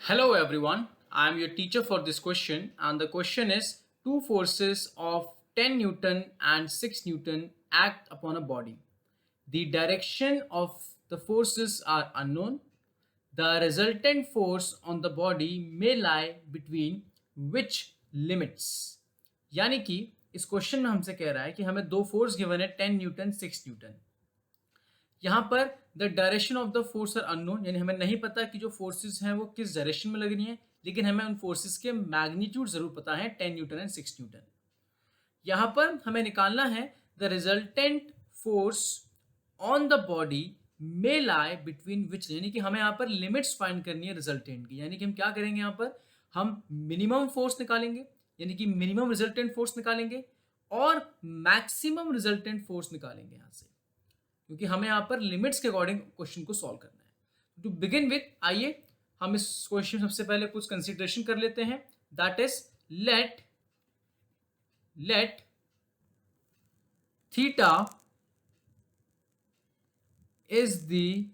Hello everyone, I am your teacher for this question and the question is two forces of 10 Newton and 6 Newton act upon a body. The direction of the forces are unknown. The resultant force on the body may lie between which limits. यानी कि इस question में हमसे कह रहा है कि हमें दो फोर्स गिवन है 10 न्यूटन 6 न्यूटन। यहाँ पर the direction of the force are unknown, यानी हमें नहीं पता कि जो फोर्सेस हैं वो किस डायरेक्शन में लग रही हैं, लेकिन हमें उन फोर्सेस के मैग्नीट्यूड जरूर पता है 10 न्यूटन एंड 6 न्यूटन। यहाँ पर हमें निकालना है the resultant force on the body may lie between which, यानी कि हमें यहाँ पर लिमिट्स फाइंड करनी है रिजल्टेंट की। यानी कि हम क्या करेंगे, यहाँ पर हम मिनिमम फोर्स निकालेंगे, यानी कि मिनिमम रिजल्टेंट फोर्स निकालेंगे और मैक्सिमम रिजल्टेंट फोर्स निकालेंगे यहाँ से, क्योंकि हमें यहाँ पर लिमिट्स के अकॉर्डिंग क्वेश्चन को सॉल्व करना है। टू बिगिन विथ, आइए हम इस क्वेश्चन सबसे पहले कुछ कंसिडरेशन कर लेते हैं। That is let theta is the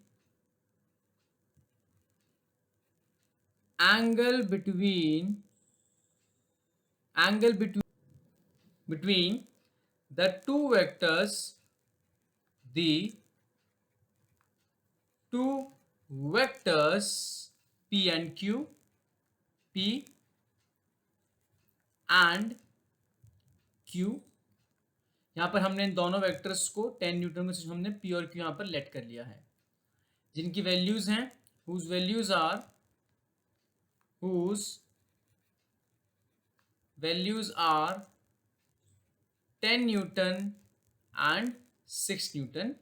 angle between the two vectors, the two vectors P and Q, P and Q। यहाँ पर हमने इन दोनों वेक्टर्स को 10 न्यूटन में से हमने P और Q यहाँ पर लेट कर लिया है, जिनकी वैल्यूज हैं whose values are 10 Newton and 6 Newton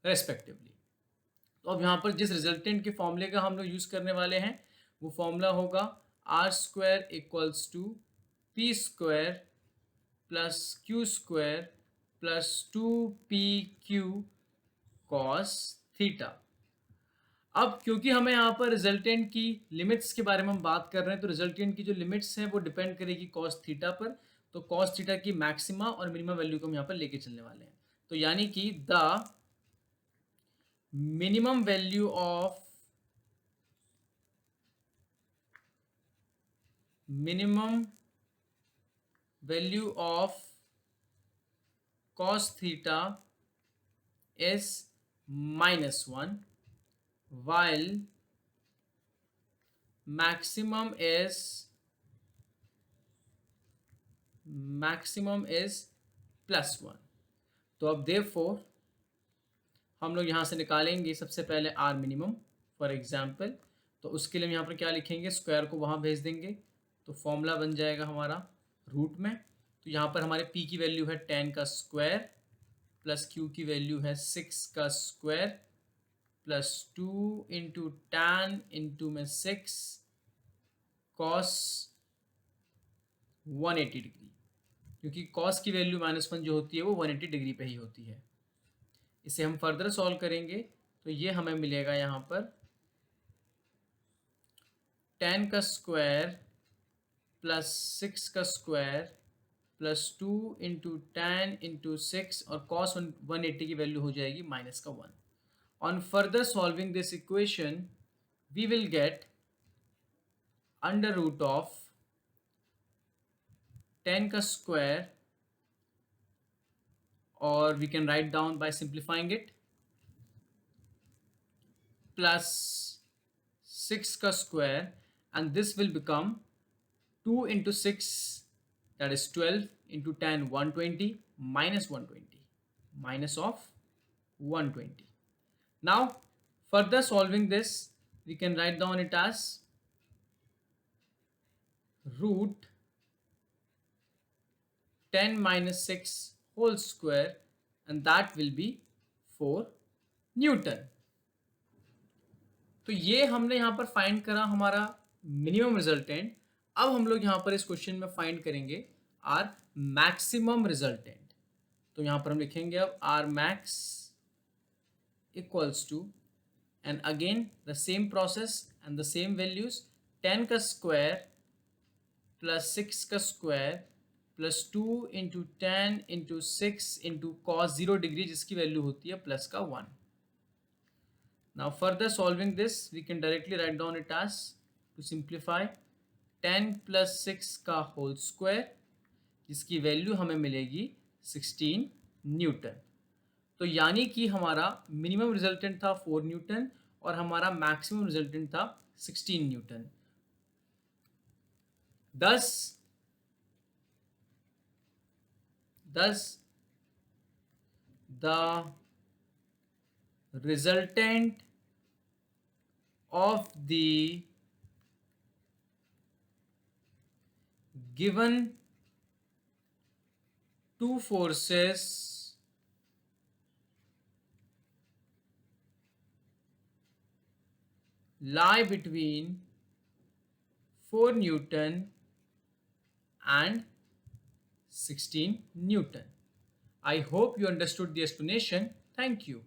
respectively. तो अब यहाँ पर जिस रिजल्टेंट के फॉर्मूले का हम लोग यूज करने वाले हैं वो फॉर्मूला होगा R square equals to P square plus Q square plus 2pq cos theta. अब क्योंकि हमें यहाँ पर रिजल्टेंट की लिमिट्स के बारे में हम बात कर रहे हैं, तो रिजल्टेंट की जो लिमिट्स हैं वो डिपेंड करेगी कॉस थीटा पर। तो कॉस थीटा की मैक्सिमा और मिनिमम वैल्यू को हम यहाँ पर लेके चलने वाले हैं। तो यानी कि the minimum value of cos theta is -1, while maximum is +1। तो अब therefore हम लोग यहाँ से निकालेंगे सबसे पहले आर मिनिमम फॉर एग्जाम्पल। तो उसके लिए हम यहाँ पर क्या लिखेंगे, स्क्वायर को वहाँ भेज देंगे, तो फॉर्मूला बन जाएगा हमारा रूट में। तो यहाँ पर हमारे p की वैल्यू है 10 का स्क्वायर प्लस q की वैल्यू है 6 का square plus 2 into tan into में 6 कॉस 180 डिग्री, क्योंकि कॉस की वैल्यू -1 जो होती है वो 180 डिग्री पे ही होती है। इसे हम फर्दर सॉल्व करेंगे तो ये हमें मिलेगा यहाँ पर 10 का स्क्वायर प्लस 6 का square plus 2 into tan into 6 और कॉस 180 की वैल्यू हो जाएगी -1। On further solving this equation we will get under root of 10 का square, or we can write down by simplifying it, plus 6 का square, and this will become 2 into 6, that is 12 into 10 120 minus 120 minus of 120। Now further solving this we can write down it as root 10 minus 6 whole square, and that will be 4 Newton. तो ये हमने यहाँ पर find करा हमारा minimum resultant. अब हम लोग यहाँ पर इस क्वेश्चन में फाइंड करेंगे आर मैक्सिमम रिजल्टेंट। तो यहाँ पर हम लिखेंगे अब R max equals to, and again the same process and the same values, 10 का स्क्वायर प्लस 6 का square plus 2 into 10 into 6 into cos 0 degree, जिसकी वैल्यू होती है प्लस का 1। Now further solving this we can directly write down it as to simplify 10 plus 6 का whole square, जिसकी value हमें मिलेगी 16 न्यूटन। तो यानी कि हमारा मिनिमम रिजल्टेंट था 4 न्यूटन और हमारा मैक्सिमम रिजल्टेंट था 16 न्यूटन। दस thus the resultant of the given two forces lie between 4 Newton and 16 Newton. I hope you understood the explanation. Thank you.